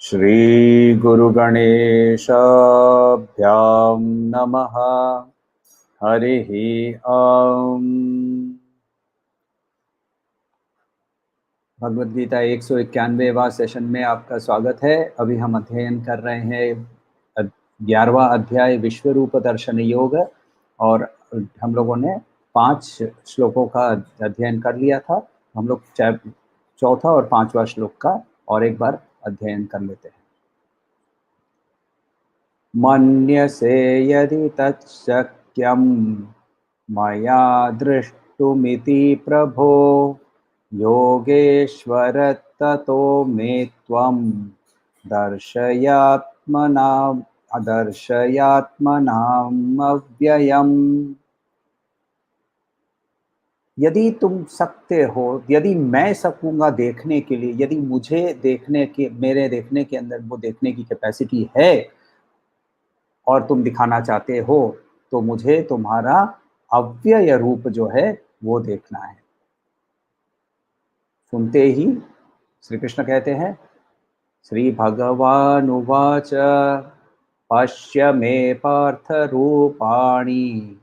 श्री गुरु गणेशाभ्यां नमः। हरिः ओम। भगवद गीता 191वां सेशन में आपका स्वागत है। अभी हम अध्ययन कर रहे हैं 11वां अध्याय विश्व रूप दर्शन योग, और हम लोगों ने 5 श्लोकों का अध्ययन कर लिया था। हम लोग चौथा और 5वां श्लोक का और एक बार अध्ययन कर लेते हैं। मन्यसे यदि तच्छक्यं मया दृष्टुमिति प्रभो योगेश्वर ततो मे त्वं दर्शयात्मनामव्ययम्। यदि तुम सकते हो, यदि मैं सकूंगा देखने के लिए, यदि मुझे देखने के, मेरे देखने के अंदर वो देखने की कैपेसिटी है और तुम दिखाना चाहते हो, तो मुझे तुम्हारा अव्यय रूप जो है वो देखना है। सुनते ही श्री कृष्ण कहते हैं, श्री भगवानुवाच पश्य मे पार्थ रूपाणि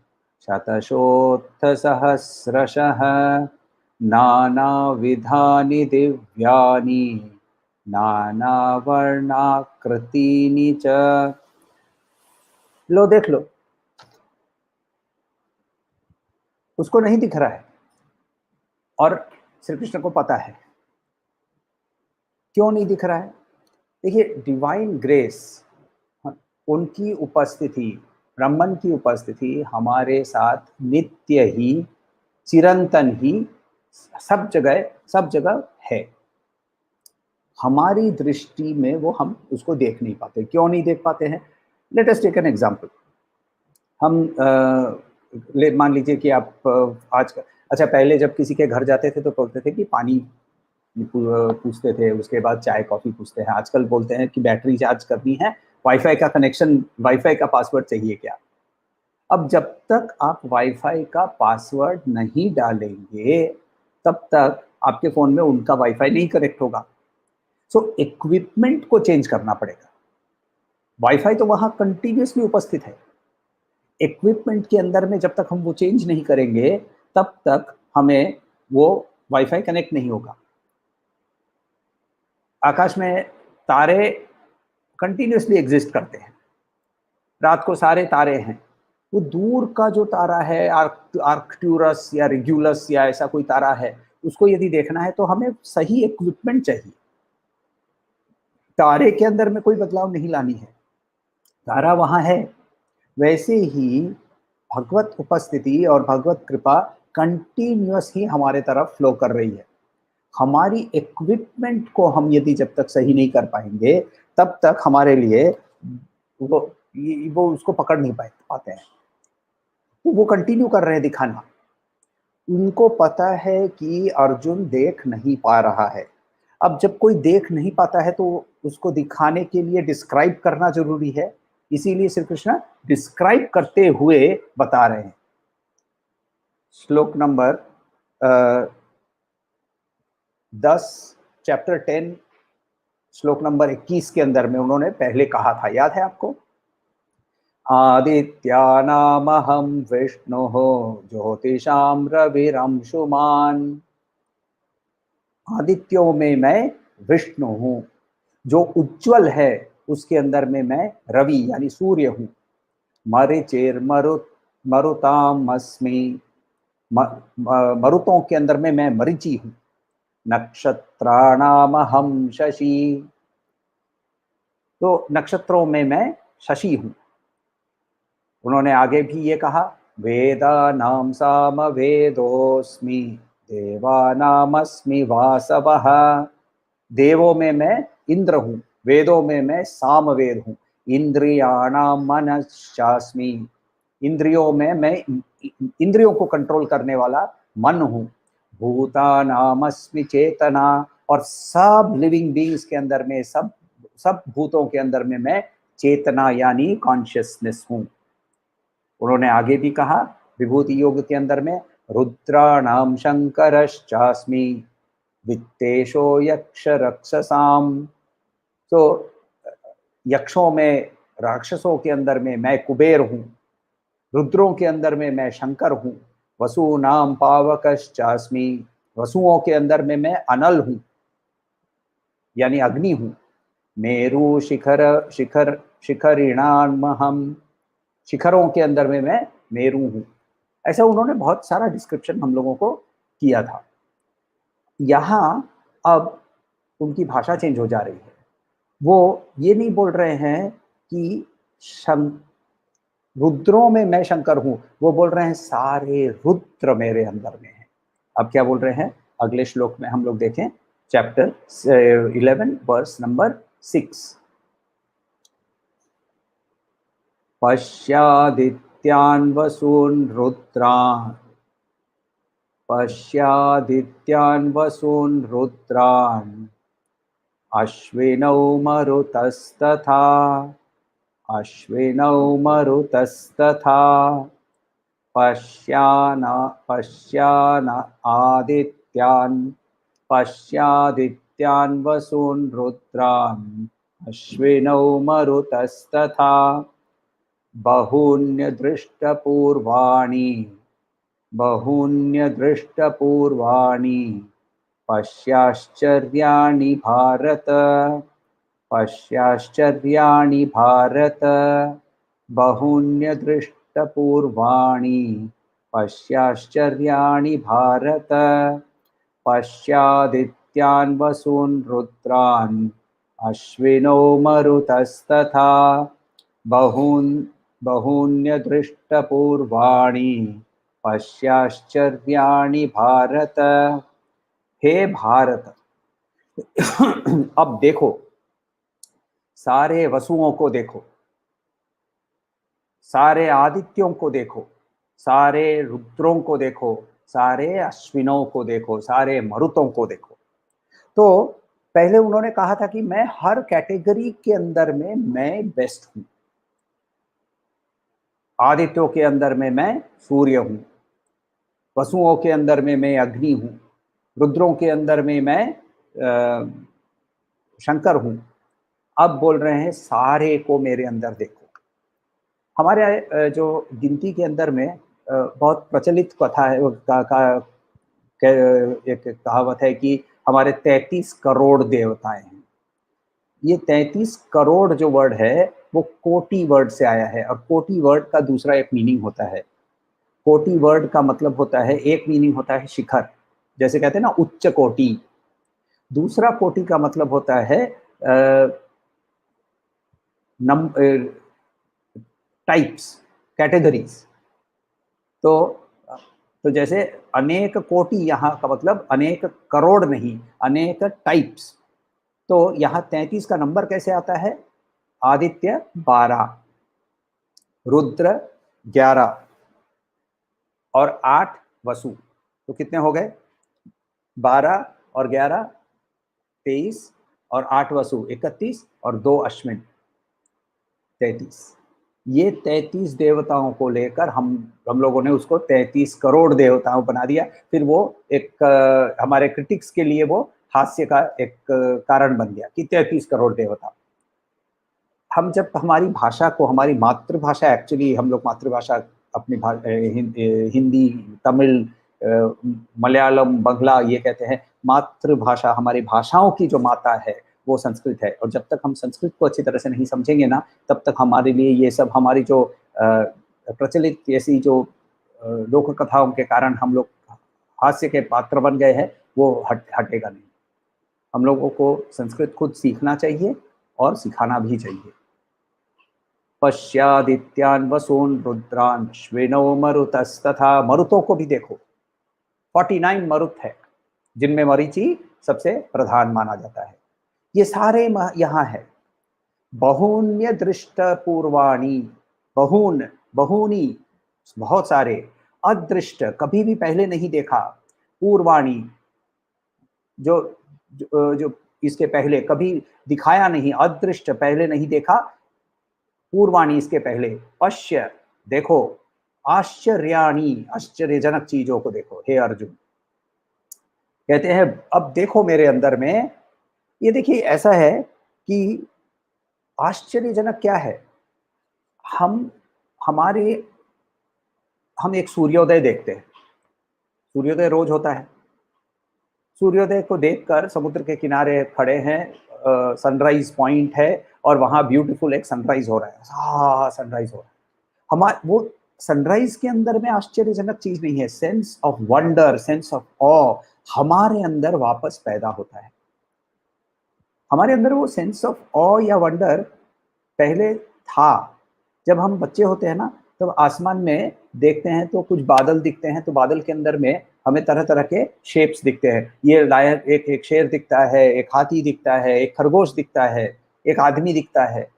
शतशोत्थ सहस्रशः नानाविधानि दिव्यानि नानावर्णाकृतीनि च। लो देख लो, उसको नहीं दिख रहा है और श्री कृष्ण को पता है क्यों नहीं दिख रहा है। देखिए, डिवाइन ग्रेस, उनकी उपस्थिति, ब्रह्मन की उपस्थिति हमारे साथ नित्य ही, चिरंतन ही, सब जगह है। हमारी दृष्टि में वो हम उसको देख नहीं पाते। क्यों नहीं देख पाते हैं? Let us take an example. हम मान लीजिए कि आप अच्छा, पहले जब किसी के घर जाते थे तो बोलते थे कि पानी पूछते थे, उसके बाद चाय कॉफी पूछते हैं। आजकल बोलते हैं कि बैटरी चार्ज करनी है, वाईफाई का कनेक्शन, वाईफाई का पासवर्ड चाहिए क्या। अब जब तक आप वाईफाई का पासवर्ड नहीं डालेंगे तब तक आपके फोन में उनका वाईफाई नहीं कनेक्ट होगा। सो इक्विपमेंट को चेंज करना पड़ेगा। वाईफाई तो वहां कंटिन्यूसली उपस्थित है, इक्विपमेंट के अंदर में जब तक हम वो चेंज नहीं करेंगे तब तक हमें वो वाईफाई कनेक्ट नहीं होगा। आकाश में तारे कंटिन्यूसली एग्जिस्ट करते हैं, रात को सारे तारे हैं। वो दूर का जो तारा है, आर्कटूरस या रेगुलस या ऐसा कोई तारा है, उसको यदि देखना है तो हमें सही इक्विपमेंट चाहिए। तारे के अंदर में कोई बदलाव नहीं लानी है, तारा वहां है। वैसे ही भगवत उपस्थिति और भगवत कृपा कंटिन्यूअस ही हमारे तरफ फ्लो कर रही है। हमारी इक्विपमेंट को हम यदि जब तक सही नहीं कर पाएंगे तब तक हमारे लिए वो उसको पकड़ नहीं पाते हैं। तो वो कंटिन्यू कर रहे हैं दिखाना। उनको पता है कि अर्जुन देख नहीं पा रहा है। अब जब कोई देख नहीं पाता है तो उसको दिखाने के लिए डिस्क्राइब करना जरूरी है, इसीलिए श्री कृष्ण डिस्क्राइब करते हुए बता रहे हैं। श्लोक नंबर 10, चैप्टर 10, श्लोक नंबर 21 के अंदर में उन्होंने पहले कहा था, याद है आपको? आदित्यानामहं विष्णुः ज्योतिषां रविरंशुमान्। आदित्यों में मैं विष्णु हूँ, जो उज्जवल है उसके अंदर में मैं रवि यानी सूर्य हूँ। मरीचेर मरुताम अस्मि, मरुतों के अंदर में मैं मरीचि हूँ। नक्षत्राणामहं शशि, तो नक्षत्रों में मैं शशि हूँ। उन्होंने आगे भी ये कहा, वेदानां सामवेदोऽस्मि देवानामस्मि वासवः। देवों में मैं इंद्र हूँ, वेदों में मैं सामवेद हूँ, इंद्रियाणाम मनश्चास्मि, इंद्रियों में मैं इंद्रियों को कंट्रोल करने वाला मन हूँ, भूतानामस्मि चेतना, और सब लिविंग बीइंग्स के अंदर में, सब भूतों के अंदर में मैं चेतना यानी कॉन्शियसनेस हूँ। उन्होंने आगे भी कहा विभूति योग के अंदर में, रुद्राणाम शंकरश्चास्मि वित्तेशो यक्ष रक्षसाम। तो यक्षों में, राक्षसों के अंदर में मैं कुबेर हूँ, रुद्रों के अंदर में मैं शंकर हूँ, वसुनाम पावकश्चास्मि, वसुओं के अंदर में मैं अनल हूँ यानी अग्नि हूँ, मेरु शिखर शिखर शिखरिणामहम, शिखरों के अंदर में मैं मेरू हूँ। ऐसा उन्होंने बहुत सारा डिस्क्रिप्शन हम लोगों को किया था। यहाँ अब उनकी भाषा चेंज हो जा रही है। वो ये नहीं बोल रहे हैं कि रुद्रों में मैं शंकर हूँ, वो बोल रहे हैं सारे रुद्र मेरे अंदर में है। अब क्या बोल रहे हैं अगले श्लोक में हम लोग देखें, चैप्टर 11 वर्स नंबर 6। पश्यादित्यान् वसून् रुद्रान्, पश्यादित्यान् वसून् रुद्रान्, अश्विनौ मरुतस्तथा, अश्विनौ मरुतस्तथा, पश्यान आदित्यान्, पश्यादित्यान् वसून् रुद्रान्, अश्विनौ मरुतस्तथा, बहून्यदृष्टपूर्वाणि, बहून्यदृष्टपूर्वाणि, पश्याश्चर्याणि भारत, पश्याश्चर्याणि भारत, बहून्यदृष्टपूर्वाणि, पश्याश्चर्याणि भारत, पश्यादित्यान् वसून् रुद्रान्, अश्विनौ मरुतस्तथा, बहून्यदृष्टपूर्वाणि, पश्याश्चर्याणि भारत। हे भारत, अब देखो, सारे वसुओं को देखो, सारे आदित्यों को देखो, सारे रुद्रों को देखो, सारे अश्विनों को देखो, सारे मरुतों को देखो। तो पहले उन्होंने कहा था कि मैं हर कैटेगरी के अंदर में मैं बेस्ट हूं। आदित्यों के अंदर में मैं सूर्य हूं, वसुओं के अंदर में मैं अग्नि हूं, रुद्रों के अंदर में मैं शंकर हूं। अब बोल रहे हैं सारे को मेरे अंदर देखो। हमारे जो गिनती के अंदर में बहुत प्रचलित कथा है, एक कहावत है कि हमारे 33 करोड़ देवताएं हैं। ये 33 करोड़ जो वर्ड है वो कोटि वर्ड से आया है, और कोटि वर्ड का दूसरा एक मीनिंग होता है। कोटि वर्ड का मतलब होता है, एक मीनिंग होता है शिखर, जैसे कहते हैं ना उच्च कोटि। दूसरा कोटि का मतलब होता है टाइप्स, कैटेगरीज। तो जैसे अनेक कोटि, यहाँ का मतलब अनेक करोड़ नहीं, अनेक टाइप्स। तो यहाँ 33 का नंबर कैसे आता है? आदित्य 12, रुद्र 11 और 8 वसु। तो कितने हो गए? 12 और 11 23 और 8 वसु 31 और 2 अश्विन 33। ये 33 देवताओं को लेकर हम लोगों ने उसको 33 करोड़ देवताओं बना दिया। फिर वो एक हमारे क्रिटिक्स के लिए वो हास्य का एक कारण बन गया कि 33 करोड़ देवता। हम जब हमारी भाषा को, हमारी मातृभाषा, एक्चुअली हम लोग मातृभाषा अपनी हिंदी, तमिल, मलयालम, बांग्ला ये कहते हैं मातृभाषा। हमारी भाषाओं की जो माता है वो संस्कृत है, और जब तक हम संस्कृत को अच्छी तरह से नहीं समझेंगे ना, तब तक हमारे लिए ये सब हमारी जो प्रचलित ऐसी जो लोक कथाओं के कारण हम लोग हास्य के पात्र बन गए हैं, वो हटेगा नहीं। हम लोगों को संस्कृत खुद सीखना चाहिए और सिखाना भी चाहिए। पश्यादित्यान वसून रुद्रान श्विनो मरुतस्तथा, मरुतों को भी देखो, 49 मरुत है जिनमें मरीचि सबसे प्रधान माना जाता है। ये सारे यहाँ है। बहून्य दृष्ट पूर्वाणी, बहून, बहूनी, बहुत सारे, अदृष्ट, कभी भी पहले नहीं देखा, पूर्वाणी, जो जो इसके पहले कभी दिखाया नहीं, अदृष्ट पहले नहीं देखा, पूर्वाणी इसके पहले, पश्य देखो, आश्चर्याणी आश्चर्यजनक चीजों को देखो। हे अर्जुन, कहते हैं अब देखो मेरे अंदर में, ये देखिए ऐसा है कि आश्चर्यजनक क्या है, हम हमारे हम एक सूर्योदय देखते हैं, सूर्योदय रोज होता है, सूर्योदय को देखकर समुद्र के किनारे खड़े हैं, सनराइज पॉइंट है और वहां ब्यूटीफुल एक सनराइज हो रहा है, हाँ सनराइज हो रहा है, हमारे वो सनराइज के अंदर में आश्चर्यजनक चीज नहीं है, sense of wonder, sense of awe हमारे अंदर वापस पैदा होता है। हमारे अंदर वो सेंस ऑफ ऑ या वंडर पहले था, जब हम बच्चे होते हैं ना, तब आसमान में देखते हैं तो कुछ बादल दिखते हैं, तो बादल के अंदर में हमें तरह तरह के शेप्स दिखते हैं, ये लायन, एक शेर दिखता है, एक हाथी दिखता है, एक खरगोश दिखता है, एक आदमी दिखता है।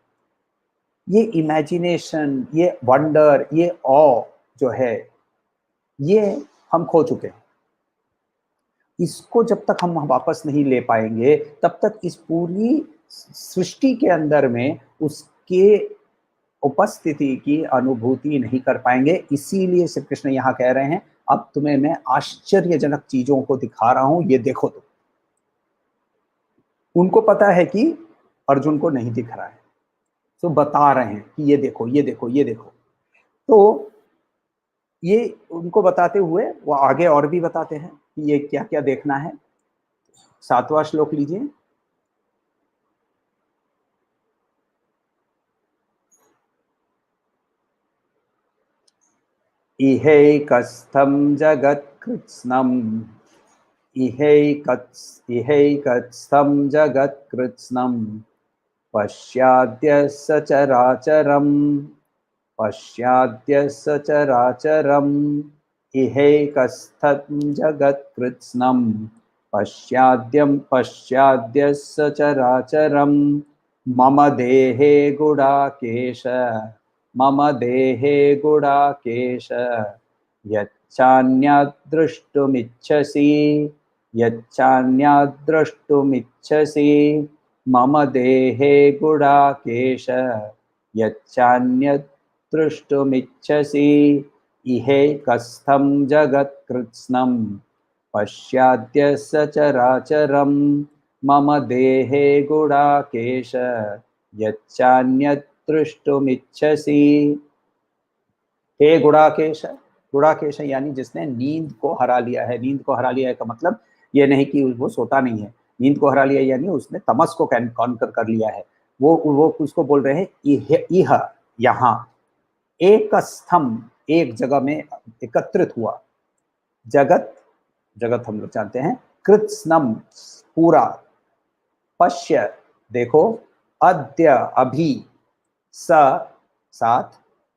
ये इमेजिनेशन, ये वंडर, ये ऑ जो है, ये हम खो चुके हैं। इसको जब तक हम वापस नहीं ले पाएंगे, तब तक इस पूरी सृष्टि के अंदर में उसके उपस्थिति की अनुभूति नहीं कर पाएंगे। इसीलिए श्री कृष्ण यहाँ कह रहे हैं, अब तुम्हें मैं आश्चर्यजनक चीजों को दिखा रहा हूं, ये देखो। तुम, उनको पता है कि अर्जुन को नहीं दिख रहा है, तो बता रहे हैं कि ये देखो, ये देखो, ये देखो। तो ये उनको बताते हुए वो आगे और भी बताते हैं कि ये क्या क्या देखना है। 7वां श्लोक लीजिए। इहैकस्थं जगत्कृत्स्नम्, इहैकस्थं जगत्कृत्स्नम् पश्याद्य सचराचरम्, पश्याद्य सचराचरम्, इहैकस्थं जगत्कृत्स्नम् पश्याद्य सचराचरम्, मम देहे गुडाकेश, मम देहे गुडाकेश, यच्चान्यद्द्रष्टुमिच्छसि, यच्चान्यद्द्रष्टुमिच्छसि, मम देहे गुडाकेश, यच्चान्यद्द्रष्टुमिच्छसि, इहैकस्थं जगत्कृत्स्नं पश्याद्य सचराचरम्, मम देहे गुडाकेश, यच्चान्यद्द्रष्टुमिच्छसि। हे गुडाकेश, गुडाकेश यानी जिसने नींद को हरा लिया है। नींद को हरा लिया है का मतलब ये नहीं कि वो सोता नहीं है, नींद को हरा लिया यानी उसने तमस को कॉन्कर कर लिया है। वो उसको बोल रहे हैं इह, यहाँ एक स्तंभ, एक जगह में एकत्रित हुआ, जगत, जगत हम लोग जानते हैं, कृत्स्नम पूरा, पश्य देखो, अद्य अभी, स साथ,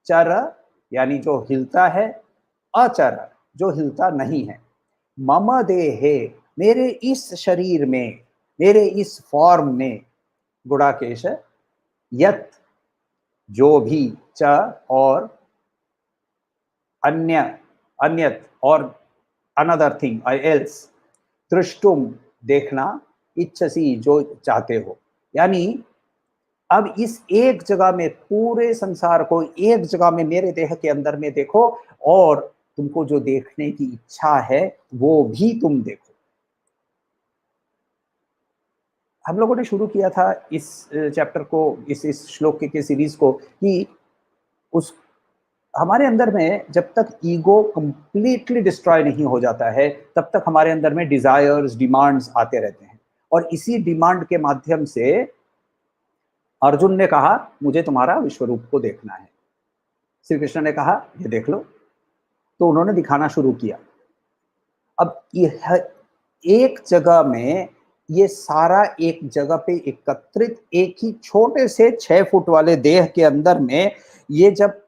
चर यानी जो हिलता है, अचर जो हिलता नहीं है, मम देहे मेरे इस शरीर में, मेरे इस फॉर्म में, गुडाकेश, यत जो भी, च और अन्य, अन्यत और अनदर थिंग एल्स, दृष्टुम देखना, इच्छसी जो चाहते हो। यानी अब इस एक जगह में, पूरे संसार को एक जगह में मेरे देह के अंदर में देखो, और तुमको जो देखने की इच्छा है वो भी तुम देखो। हम लोगों ने शुरू किया था इस चैप्टर को, इस श्लोक के सीरीज को, कि उस हमारे अंदर में जब तक ईगो कंप्लीटली डिस्ट्रॉय नहीं हो जाता है, तब तक हमारे अंदर में डिजायर्स, डिमांड्स आते रहते हैं। और इसी डिमांड के माध्यम से अर्जुन ने कहा मुझे तुम्हारा विश्वरूप को देखना है। श्री कृष्ण ने कहा ये देख लो, तो उन्होंने दिखाना शुरू किया। अब यह एक जगह में ये सारा एक जगह पे एकत्रित एक ही छोटे से 6 फुट वाले देह के अंदर में, ये जब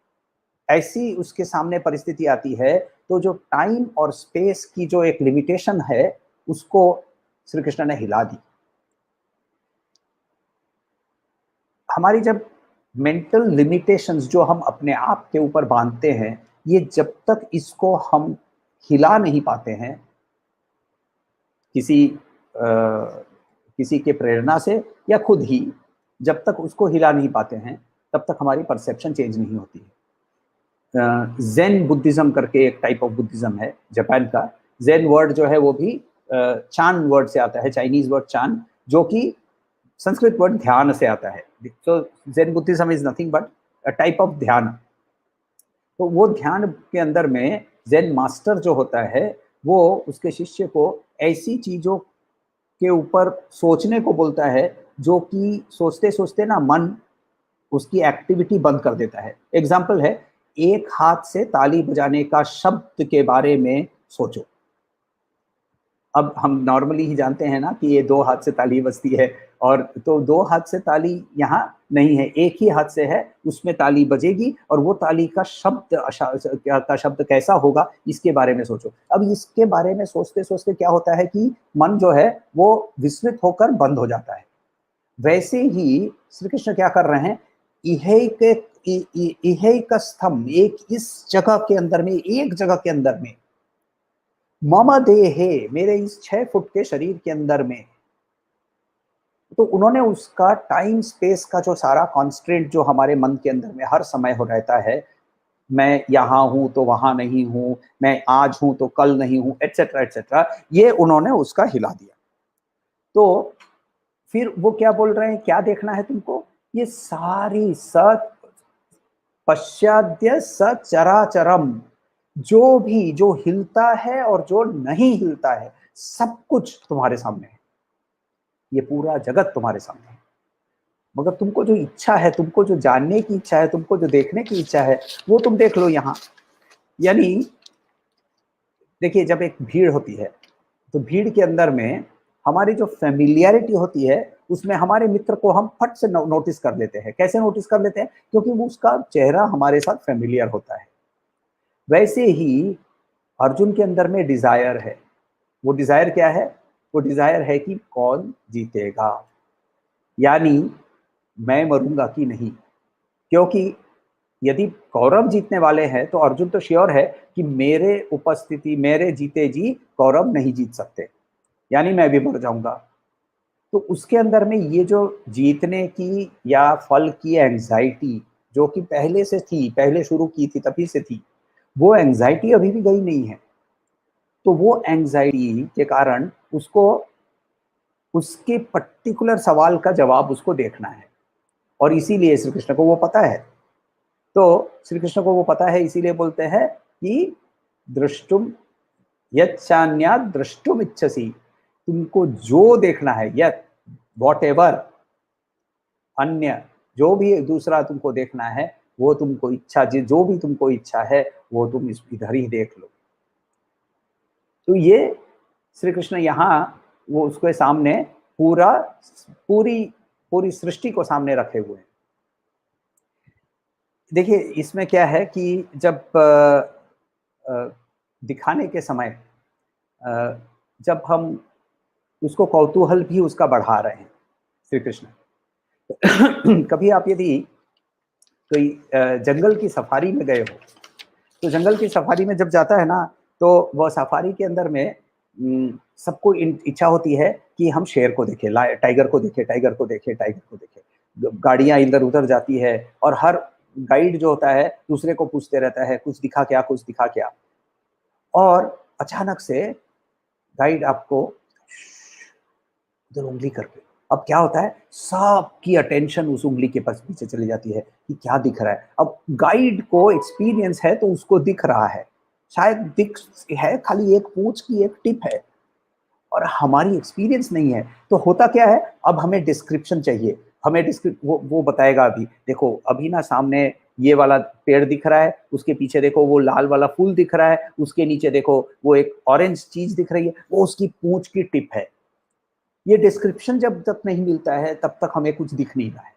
ऐसी उसके सामने परिस्थिति आती है, तो जो टाइम और स्पेस की जो एक लिमिटेशन है, उसको श्री कृष्ण ने हिला दी। हमारी जब मेंटल लिमिटेशंस जो हम अपने आप के ऊपर बांधते हैं, ये जब तक इसको हम हिला नहीं पाते हैं, किसी के प्रेरणा से या खुद ही, जब तक उसको हिला नहीं पाते हैं, तब तक हमारी परसेप्शन चेंज नहीं होती है। ज़ेन बुद्धिज्म करके एक टाइप ऑफ बुद्धिज्म है जापान का। ज़ेन वर्ड जो है वो भी चान वर्ड से आता है, चाइनीज वर्ड चान, जो कि संस्कृत वर्ड ध्यान से आता है। तो Zen Buddhism is nothing but a type of dhyan. तो वो ध्यान के अंदर में ज़ेन मास्टर जो होता है, वो उसके शिष्य को ऐसी चीजों के ऊपर सोचने को बोलता है जो कि सोचते सोचते ना मन उसकी एक्टिविटी बंद कर देता है। एग्जाम्पल है, एक हाथ से ताली बजाने का शब्द के बारे में सोचो। अब हम नॉर्मली ही जानते हैं ना कि ये 2 हाथ से ताली बजती है, और तो 2 हाथ से ताली यहाँ नहीं है, एक ही हाथ से है, उसमें ताली बजेगी, और वो ताली का शब्द कैसा होगा, इसके बारे में सोचो। अब इसके बारे में सोचते सोचते क्या होता है कि मन जो है वो विस्मित होकर बंद हो जाता है। वैसे ही श्री कृष्ण क्या कर रहे हैं, इहैकस्थम, एक इस जगह के अंदर में, एक जगह के अंदर में, मम देहे, मेरे इस 6 फुट के शरीर के अंदर में। तो उन्होंने उसका टाइम स्पेस का जो सारा कॉन्स्ट्रेंट जो हमारे मन के अंदर में हर समय हो रहता है, मैं यहाँ हूं तो वहां नहीं हूं, मैं आज हूं तो कल नहीं हूं, एटसेट्रा एटसेट्रा, ये उन्होंने उसका हिला दिया। तो फिर वो क्या बोल रहे हैं, क्या देखना है तुमको, ये सारी सत पश्चाद्य सचराचरम, जो भी जो हिलता है और जो नहीं हिलता है, सब कुछ तुम्हारे सामने है। ये पूरा जगत तुम्हारे सामने है, मगर तुमको जो इच्छा है, तुमको जो जानने की इच्छा है, तुमको जो देखने की इच्छा है, वो तुम देख लो यहाँ। यानी देखिए, जब एक भीड़ होती है, तो भीड़ के अंदर में हमारी जो फेमिलियरिटी होती है, उसमें हमारे मित्र को हम फट से नोटिस कर लेते हैं। कैसे नोटिस कर लेते हैं, क्योंकि वो उसका चेहरा हमारे साथ फेमिलियर होता है। वैसे ही अर्जुन के अंदर में डिजायर है। वो डिजायर क्या है, वो डिजायर है कि कौन जीतेगा, यानी मैं मरूंगा कि नहीं। क्योंकि यदि कौरव जीतने वाले हैं, तो अर्जुन तो श्योर है कि मेरे उपस्थिति, मेरे जीते जी कौरव नहीं जीत सकते, यानी मैं भी मर जाऊंगा। तो उसके अंदर में ये जो जीतने की या फल की एंजाइटी जो कि पहले से थी, पहले शुरू की थी तभी से थी, वो एंजाइटी अभी भी गई नहीं है। तो वो एंजाइटी के कारण उसको उसके पर्टिकुलर सवाल का जवाब उसको देखना है, और इसीलिए श्री कृष्ण को वो पता है। तो श्री कृष्ण को वो पता है, इसीलिए बोलते हैं कि दृष्टुम यच्चान्यात् द्रष्टुम इच्छसि, तुमको जो देखना है, यत् वॉट एवर, अन्य जो भी दूसरा तुमको देखना है, वो तुमको इच्छा, जो भी तुमको इच्छा है, वो तुम इधर ही देख लो। तो ये श्री कृष्ण यहाँ वो उसके सामने पूरी पूरी सृष्टि को सामने रखे हुए हैं। देखिए, इसमें क्या है कि जब दिखाने के समय जब हम उसको कौतूहल भी उसका बढ़ा रहे हैं श्री कृष्ण। कभी आप यदि कोई जंगल की सफारी में गए हो, तो जंगल की सफारी में जब जाता है ना, तो वह सफारी के अंदर में सबको इच्छा होती है कि हम शेर को देखें, टाइगर को देखें, टाइगर को देखें, टाइगर को देखें। गाड़ियां इधर उधर जाती है, और हर गाइड जो होता है दूसरे को पूछते रहता है, कुछ दिखा क्या, कुछ दिखा क्या। और अचानक से गाइड आपको उधर उंगली करके, अब क्या होता है, सबकी अटेंशन उस उंगली के पास पीछे चली जाती है कि क्या दिख रहा है। अब गाइड को एक्सपीरियंस है, तो उसको दिख रहा है, शायद दिख है, खाली एक पूंछ की एक टिप है, और हमारी एक्सपीरियंस नहीं है। तो होता क्या है, अब हमें डिस्क्रिप्शन चाहिए, हमें वो बताएगा, अभी देखो, अभी ना सामने ये वाला पेड़ दिख रहा है, उसके पीछे देखो वो लाल वाला फूल दिख रहा है, उसके नीचे देखो वो एक ऑरेंज चीज दिख रही है, वो उसकी पूंछ की टिप है। ये डिस्क्रिप्शन जब तक नहीं मिलता है तब तक हमें कुछ दिख नहीं रहा है।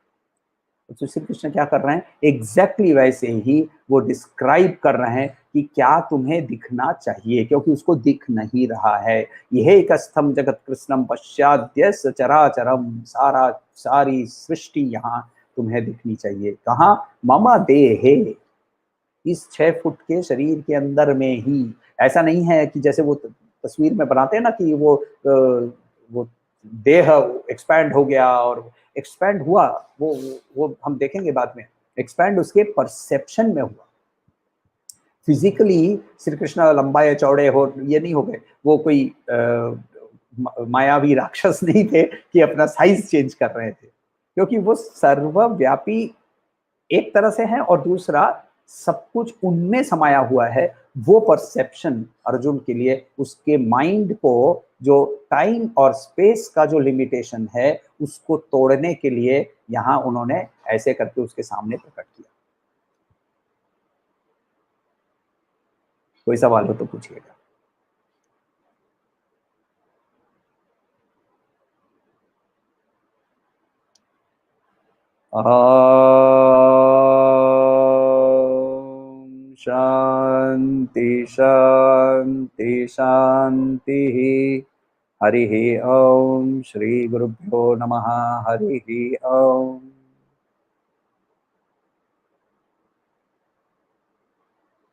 तो श्री कृष्ण क्या कर रहे हैं, एग्जैक्टली वैसे ही वो डिस्क्राइब कर रहे हैं कि क्या तुम्हें दिखना चाहिए, क्योंकि उसको दिख नहीं रहा है। यह एक स्थम जगत कृष्णम पश्चाद्य चराचरम, सारी सृष्टि यहाँ तुम्हें दिखनी चाहिए। कहाँ, मम देहे, इस 6 फुट के शरीर के अंदर में ही। ऐसा नहीं है कि जैसे वो तस्वीर में बनाते हैं ना कि वो देह एक्सपैंड हो गया, और एक्सपैंड हुआ, वो हम देखेंगे बाद में, एक्सपैंड उसके परसेप्शन में हुआ। फिजिकली श्री कृष्ण लंबा या चौड़े हो, ये नहीं हो गए, वो कोई मायावी राक्षस नहीं थे कि अपना साइज चेंज कर रहे थे, क्योंकि वो सर्वव्यापी एक तरह से है, और दूसरा सब कुछ उनमें समाया हुआ है। वो परसेप्शन अर्जुन के लिए, उसके माइंड को जो टाइम और स्पेस का जो लिमिटेशन है उसको तोड़ने के लिए यहाँ उन्होंने ऐसे करके उसके सामने प्रकट किया। कोई सवाल हो तो पूछिएगा। शांति शांति शांति। हरि ओम। श्री गुरुभ्यो नमः। हरि ओम।